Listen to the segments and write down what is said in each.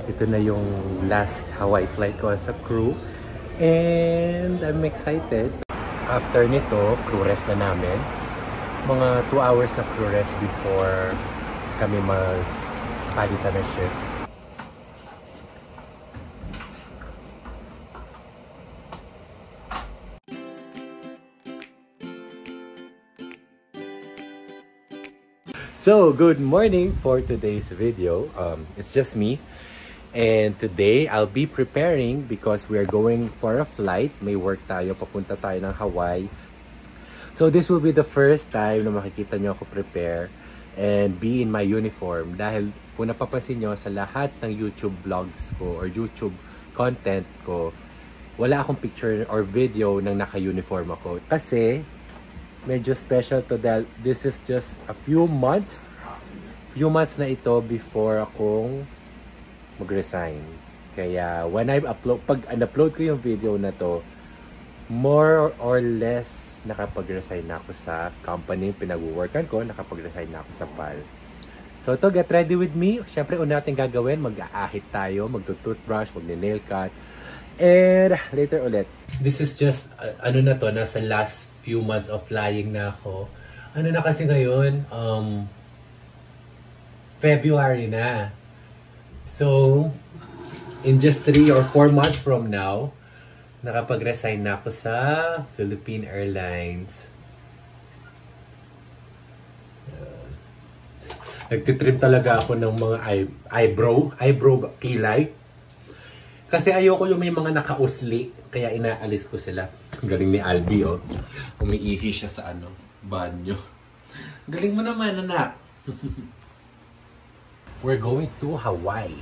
Ito na yung last Hawaii flight ko as a crew. And I'm excited. After nito, crew rest na namin. Mga 2 hours na crew rest before kami magpalitan ng ship. So, good morning for today's video. It's just me. And today, I'll be preparing because we're going for a flight. May work tayo, papunta tayo ng Hawaii. So, this will be the first time na makikita nyo ako prepare and be in my uniform. Dahil kung napapansin nyo sa lahat ng YouTube vlogs ko or YouTube content ko, wala akong picture or video nang naka-uniform ako. Kasi, medyo special to that. This is just a few months na ito before akong mag-resign. Kaya when pag un-upload ko yung video na to, more or less nakapag-resign na ako sa company pinag-workan ko, nakapag-resign na ako sa PAL. So to get ready with me, syempre una natin gagawin, mag-aahit tayo, mag-toothbrush, mag-nail cut, and later ulit. This is just, nasa last few months of flying na ako. Ano na kasi ngayon? February na. So, in just 3 or 4 months from now, nakapag-resign na ako sa Philippine Airlines. Nagtitrim talaga ako ng mga eyebrow kilay. Kasi ayoko yung may mga nakausli, kaya inaalis ko sila. Galing ni Albi, oh. Umiihi siya sa banyo. Galing mo naman, anak. We're going to Hawaii.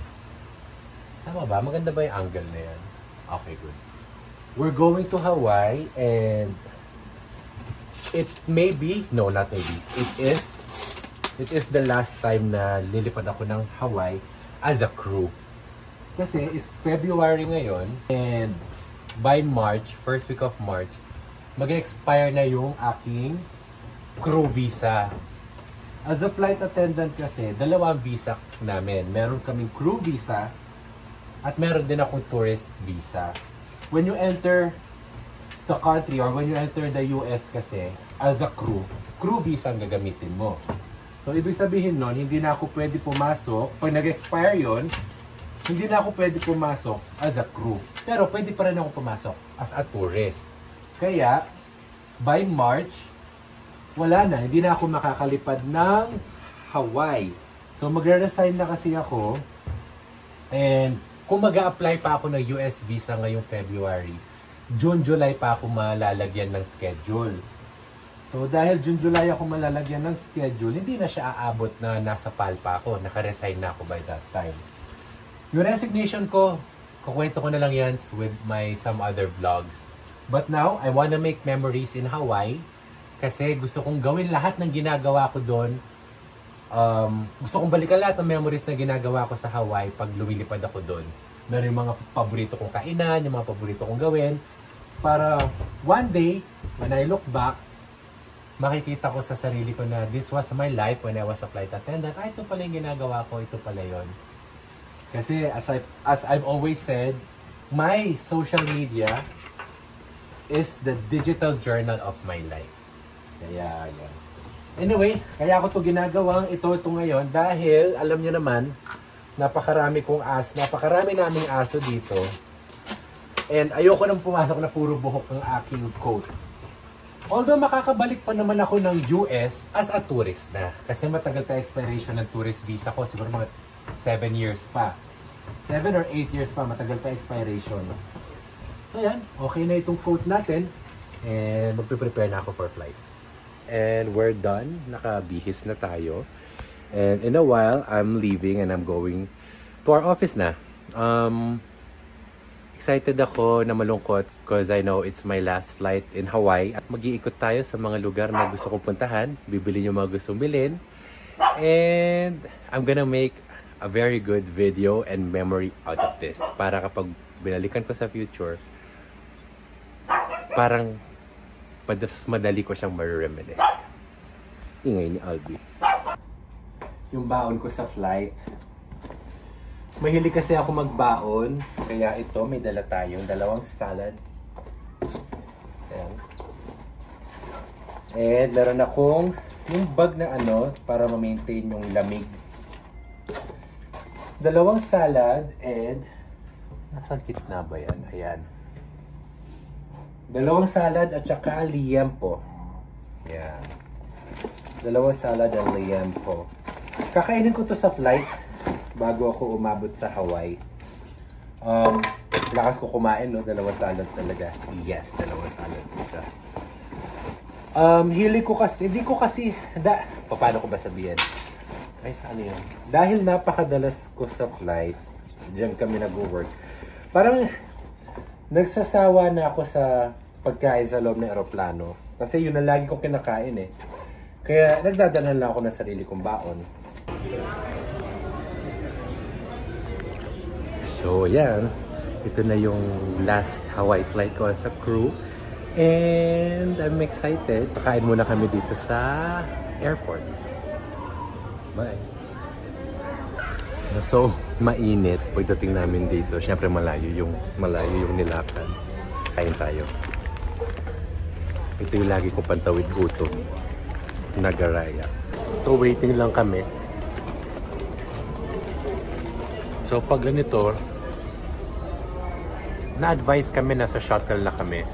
Tama ba? Maganda ba yung angle na yan? Okay, good. We're going to Hawaii and it may be, no, not maybe. It is the last time na lilipad ako ng Hawaii as a crew. Kasi it's February ngayon and by March, first week of March, mag-expire na yung aking crew visa. As a flight attendant kasi, dalawang visa namin. Meron kaming crew visa at meron din akong tourist visa. When you enter the country or when you enter the US kasi, as a crew visa ang gagamitin mo. So, ibig sabihin nun, hindi na ako pwede pumasok. Pag nag-expire yon, hindi na ako pwede pumasok as a crew. Pero pwede pa rin ako pumasok as a tourist. Kaya, by March, wala na. Hindi na ako makakalipad ng Hawaii. So, magre-resign na kasi ako. And, kung mag-a-apply pa ako ng US visa ngayong February, June, July pa ako malalagyan ng schedule. So, dahil June, July ako malalagyan ng schedule, hindi na siya aabot na nasa PAL pa ako. Naka-resign na ako by that time. Yung resignation ko, kukwento ko na lang yan with some other vlogs. But now, I wanna make memories in Hawaii kasi gusto kong gawin lahat ng ginagawa ko doon. Gusto kong balikan lahat ng memories na ginagawa ko sa Hawaii pag lumilipad ako doon. Meron yung mga paborito kong kainan, yung mga paborito kong gawin. Para one day, when I look back, makikita ko sa sarili ko na this was my life when I was a flight attendant. Ito pala yung ginagawa ko, ito pala yon. Kasi as I've always said, my social media is the digital journal of my life. Kaya yan. Anyway, kaya ako to ginagawang ito ngayon dahil alam niyo naman, napakarami naming aso dito. And ayoko nang pumasok na puro buhok ng aking coat. Although makakabalik pa naman ako ng US as a tourist na. Kasi matagal pa expiration ng tourist visa ko. Siguro mga 7 years pa. 7 or 8 years pa, matagal pa expiration. So yan, okay na itong coat natin. And magpe-prepare na ako for flight. And we're done. Nakabihis na tayo. And in a while, I'm leaving and I'm going to our office na. Excited ako na malungkot because I know it's my last flight in Hawaii. At mag-iikot tayo sa mga lugar na gusto kong puntahan. Bibili yung mga gustong bilhin. And I'm gonna make a very good video and memory out of this. Para kapag binalikan ko sa future, parang madali ko siyang ma-reminisce. Ingay ni Albi. Yung baon ko sa flight, Mahilig kasi ako magbaon. Kaya ito, may dala tayong dalawang salad. Ayan. And meron akong yung bag na ano, para ma-maintain yung lamig. Dalawang salad and nasa gitna ba yan? Ayan. Dalawang salad at saka liempo. Ayan. Dalawang salad at liempo. Kakainin ko to sa flight bago ako umabot sa Hawaii. Lakas ko kumain, no? Dalawang salad talaga. Yes, dalawang salad. Isa. Hilig ko kasi, hindi ko kasi, paano ko ba sabihin? Ay, ano yun? Dahil napakadalas ko sa flight, diyan kami nag-work. Parang, nagsasawa na ako sa pagkain sa loob ng aeroplano. Kasi yun na lagi kong kinakain eh. Kaya, nagdadanan lang ako ng sarili kong baon. So, yan. Ito na yung last Hawaii flight ko as a crew. And I'm excited. Pakain muna kami dito sa airport. Bye. So, mainit pagdating namin dito. Siyempre malayo yung nilakad. Kain tayo. Ito yung lagi ko pantawid gutom. Nagaraya. So, waiting lang kami. So, pag ganito, na-advise kami nasa shuttle na kami.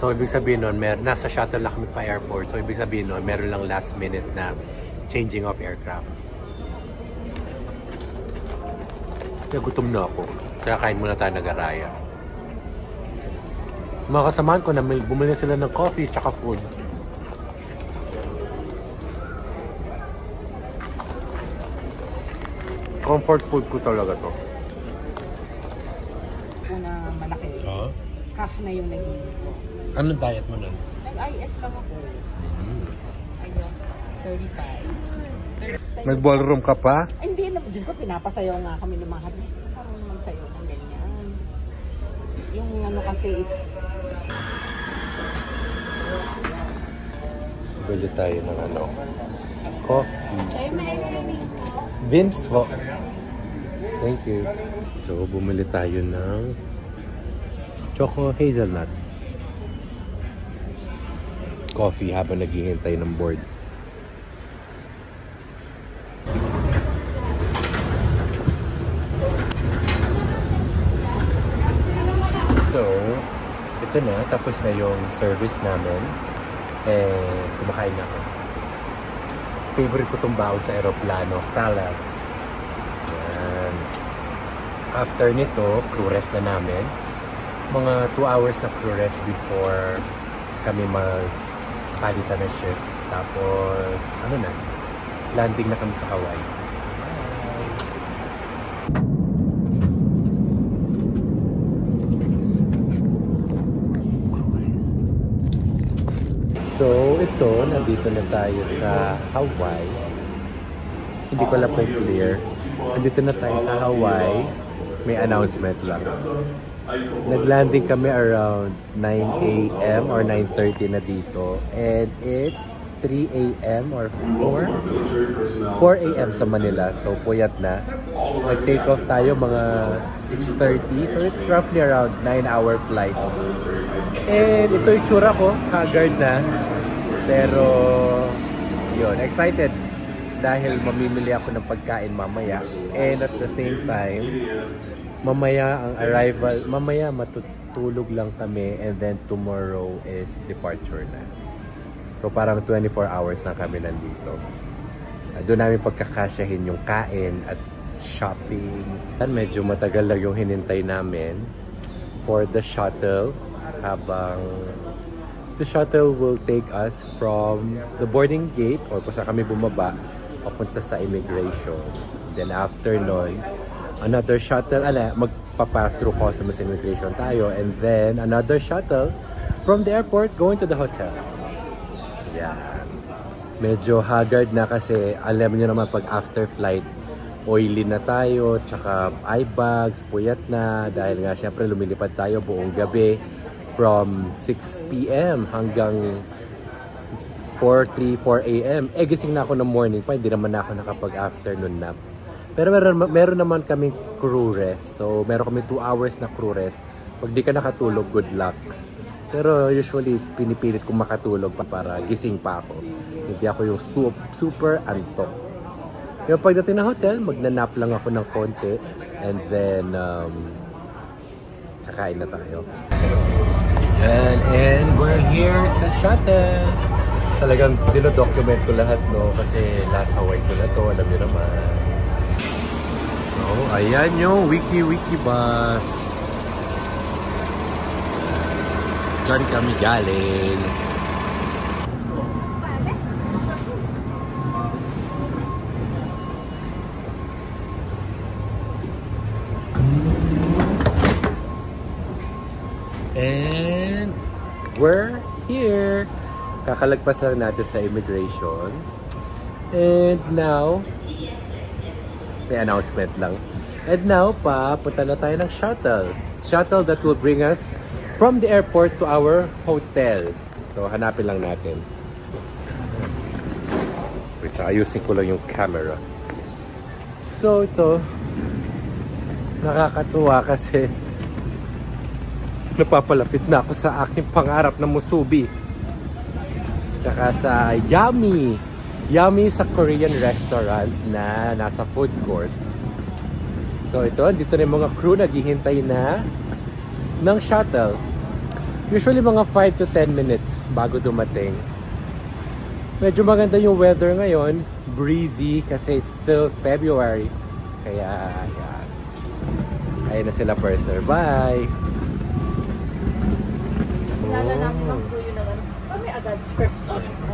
So, ibig sabihin nun, nasa shuttle na kami pa airport. So, ibig sabihin nun, meron lang last minute na changing of aircraft. Kaya gutom na ako. Kaya kain muna tayo nagaraya. Mga kasamahan ko, bumili sila ng coffee tsaka food. Comfort food ko talaga to. Una malaki. Half na yung naging ko. Anong diet mo nun? Nag-IF lang ako. I lost 35. Nag-ballroom ka pa? Ay, hindi na. Diyos ko, pinapasayaw nga kami ng mga habi. Parang magsayaw ng ganyan. Yung ano kasi is... Bili tayo ng ano? Coffee. Vince ho. Thank you. So, bumili tayo ng choco hazelnut coffee habang naghihintay ng board. So, ito na. Tapos na yung service namin. And kumakain na ako. Favorite ko itong baon sa aeroplano, salad. Yan. After nito, crew rest na namin. Mga 2 hours na crew rest before kami magpalitan na shift. Tapos, ano na, landing na kami sa Hawaii. So, ito, nandito na tayo sa Hawaii. Hindi ko alam kung clear. Nandito na tayo sa Hawaii. May announcement lang. Naglanding kami around 9 AM or 9:30 na dito. And it's 3 AM or 4 AM sa Manila. So, puyat na. Nag-take off tayo mga 6:30. So, it's roughly around 9-hour flight. And ito yung tsura ko. Haggard na. Pero, yun. Excited. Dahil mamimili ako ng pagkain mamaya. And at the same time, mamaya ang arrival, mamaya matutulog lang kami. And then tomorrow is departure na. So parang 24 hours na kami nandito. Doon namin pagkakasyahin yung kain at shopping. Medyo matagal lang yung hinintay namin for the shuttle. Habang the shuttle will take us from the boarding gate or kung saan kami bumaba papunta sa immigration. Then after nun, another shuttle, magpapass through customs immigration tayo, and then another shuttle from the airport going to the hotel. Yeah. Medyo haggard na kasi alam niyo naman pag after flight, oily na tayo, tsaka eye bags, puyat na dahil nga syempre lumilipad tayo buong gabi from 6 PM hanggang 4 AM. Gising na ako ng morning pa, hindi naman ako nakapag-afternoon nap. Pero meron naman kaming crew rest. So, meron kami 2 hours na crew rest. Pag di ka nakatulog, good luck. Pero usually, pinipilit kong makatulog para gising pa ako. Hindi ako yung super antok. Yung pagdating ng hotel, magnanap lang ako ng konti. And then, kakain na tayo. Yan, and we're here sa shuttle. Talagang dinodocument ko lahat, no? Kasi last Hawaii ko na to, alam niyo naman. So, ayan yung Wiki Bus. Diyan kami galing. And we're here. Kakalagpas lang natin sa immigration. And now, may announcement lang. And now, punta na tayo ng shuttle. Shuttle that will bring us from the airport to our hotel. So, hanapin lang natin. Wait, ayusin ko lang yung camera. So, ito, nakakatuwa kasi napapalapit na ako sa aking pangarap na musubi. Tsaka sa Yummy. Yummy sa Korean restaurant na nasa food court. So ito, dito na yung mga crew naghihintay na ng shuttle. Usually mga 5 to 10 minutes bago dumating. Medyo maganda yung weather ngayon. Breezy kasi it's still February. Kaya, yan. Ayun na sila, purser. Bye! Lala namin ng crew yun naman. May agad first.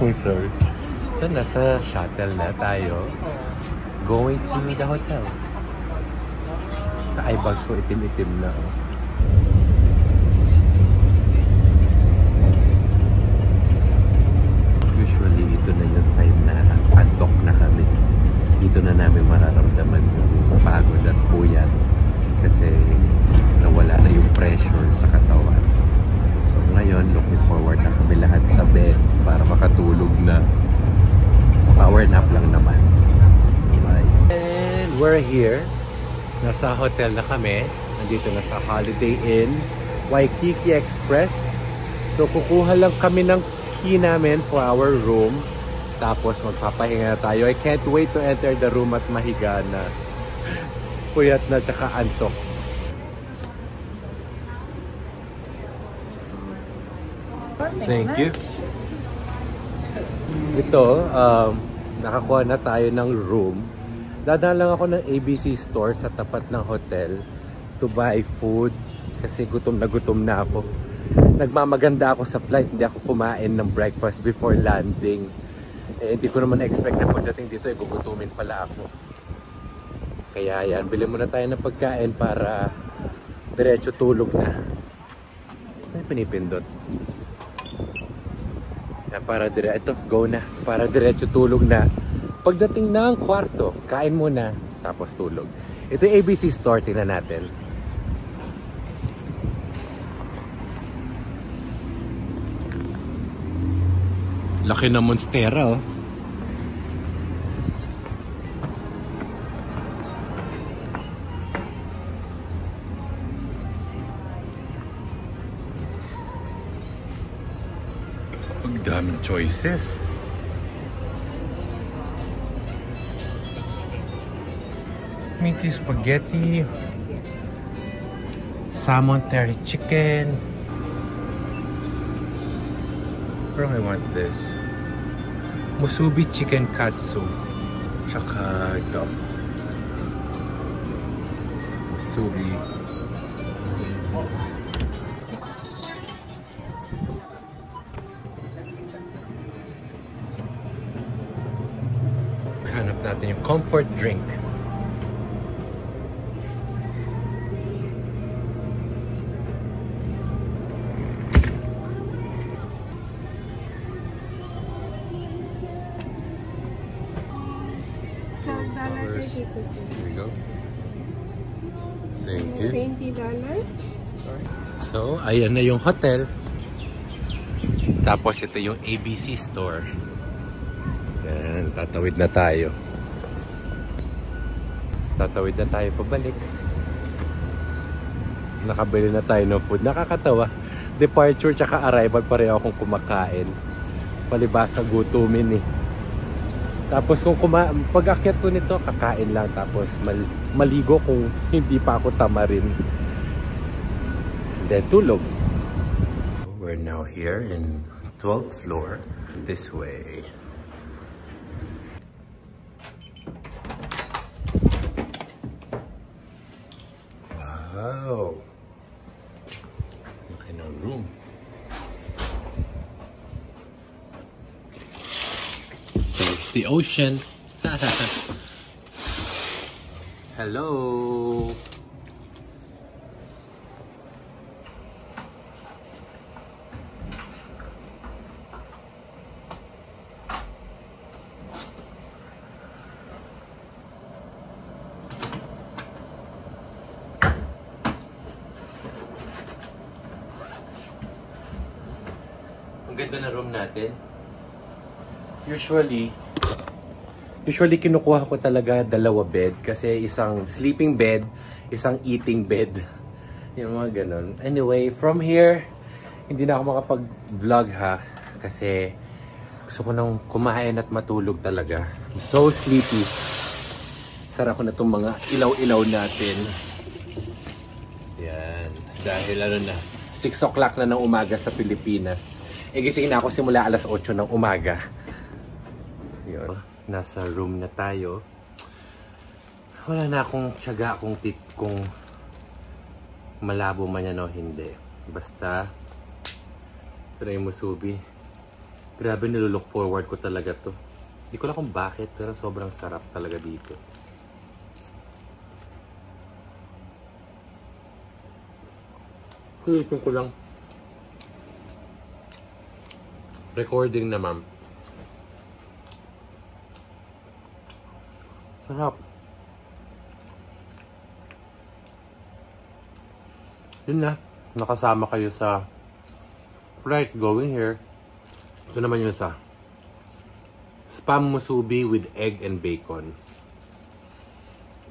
Oh, sorry. So, nasa shuttle na tayo. Going to the hotel. Sa eyebags ko, itim-itim na. Usually, ito na yung time na antok na kami. Dito na namin mararamdaman yung pagod at puyat. Kasi nawala na yung pressure sa katawan. So, ngayon, looking forward na kami lahat sa bed para makatulog na. Power nap lang naman. Bye. And we're here. Nasa hotel na kami. Nandito na sa Holiday Inn Waikiki Express. So kukuha lang kami ng key namin for our room. Tapos magpapahinga na tayo. I can't wait to enter the room at mahiga na. Puyat na tsaka antok. Thank you. Ito, nakakuha na tayo ng room. Dadaan lang ako ng ABC store sa tapat ng hotel to buy food kasi gutom na ako. Nagmamaganda ako sa flight, hindi ako kumain ng breakfast before landing. Eh, hindi ko naman expect na pagdating dito, gugutumin pala ako. Kaya yan, bilhin muna tayo ng pagkain para diretso tulog na. Ano pinipindot? Para ito, go na. Para diretso tulog na. Pagdating ng kwarto, kain muna, tapos tulog. Ito yung ABC store, tingnan natin. Laki na Monstera, oh. Ang daming choices. Meaty spaghetti, salmon terry chicken. Pero I want this. Musubi chicken katsu. Tsaka ito. Musubi. Hanap natin yung comfort drink. Here we go. Thank you. $20. So, ayan na yung hotel. Tapos ito yung ABC store. Yan, tatawid na tayo. Tatawid na tayo pabalik. Nakabili na tayo ng food. Nakakatawa. Departure tsaka arrival pareho akong kumakain. Palibasa gutumin eh. Tapos kung pag-akyat ko nito, kakain lang. Tapos maligo kung hindi pa ako tamarin. Then tulog. We're now here in 12th floor. This way. Wow. Look in our room. There's the ocean. Hello. Ang ganda na room natin. Usually kinukuha ko talaga dalawa bed kasi isang sleeping bed, isang eating bed. Yung mga ganun. Anyway, from here, hindi na ako makapag-vlog ha kasi gusto ko nang kumain at matulog talaga. I'm so sleepy. Sara ko na itong mga ilaw-ilaw natin. Yan. Dahil ano na, 6 o'clock na ng umaga sa Pilipinas. Gising na ako simula alas 8 ng umaga. Yun. Nasa room na tayo. Wala na akong tiyaga kung malabo man yan o hindi. Basta ito na yung musubi. Grabe, nilulook forward ko talaga to. Hindi ko alam kung bakit, pero sobrang sarap talaga dito. Kulitin ko lang. Recording naman. Sarap. Yun na. Nakasama kayo sa flight going here. Ito naman yung isa. Spam musubi with egg and bacon.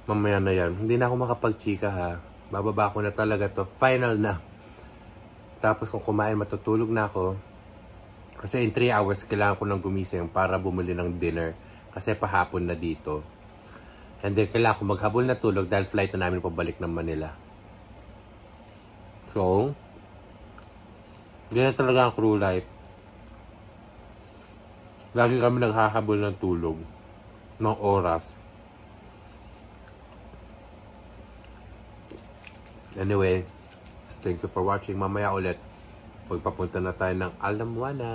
Mamaya na yan. Hindi na ako makapag-chika ha. Bababa ko na talaga to. Final na. Tapos kung kumain, matutulog na ako. Kasi in 3 hours, kailangan ko nang gumising para bumili ng dinner. Kasi pahapon na dito. And then, kailangan ko maghabol na tulog dahil flight na namin pabalik ng Manila. So, ganyan talaga ang crew life. Lagi kami naghahabol ng tulog. Ng oras. Anyway, thank you for watching. Mamaya ulit, pagpapunta na tayo ng Ala Moana.